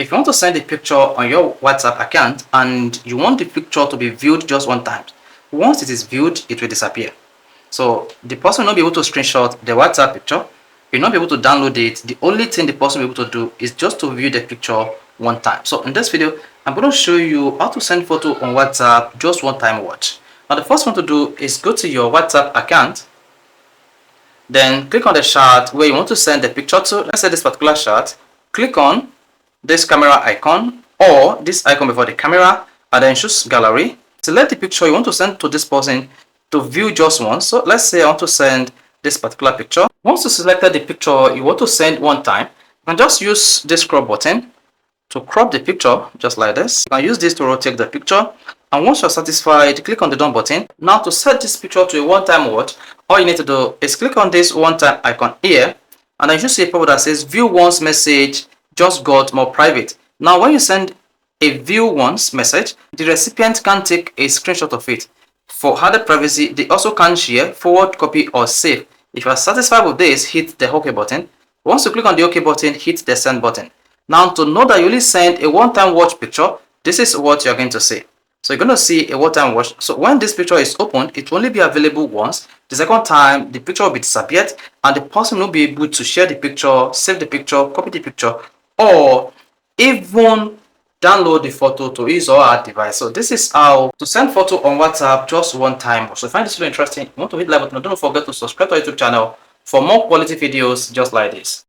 If you want to send a picture on your WhatsApp account and you want the picture to be viewed just one time, once it is viewed, it will disappear. So the person will not be able to screenshot the WhatsApp picture. You'll not be able to download it. The only thing the person will be able to do is just to view the picture one time. So in this video, I'm going to show you how to send photo on WhatsApp just one time. Watch. Now the first one to do is go to your WhatsApp account. Then click on the shot where you want to send the picture to. Let's say this particular shot. Click on this camera icon or this icon before the camera, and then choose gallery. Select the picture you want to send to this person to view just once. So let's say I want to send this particular picture. Once you selected the picture you want to send one time, you can just use this crop button to crop the picture just like this. You can use this to rotate the picture, and once you're satisfied, click on the done button. Now to set this picture to a one-time watch, all you need to do is click on this one-time icon here, and then you should see a pop that says view once message just got more private. Now when you send a view once message, the recipient can take a screenshot of it. For added privacy, they also can share, forward, copy, or save. If you are satisfied with this, hit the OK button. Once you click on the OK button, hit the send button. Now to know that you only send a one-time watch picture, this is what you're going to see. So you're going to see a one-time watch. So when this picture is opened, it will only be available once. The second time, the picture will be disappeared, and the person will be able to share the picture, save the picture, copy the picture, or even download the photo to his or her device. So this is how to send photo on WhatsApp just one time. So if you find this video interesting, you want to hit like button, don't forget to subscribe to our YouTube channel for more quality videos just like this.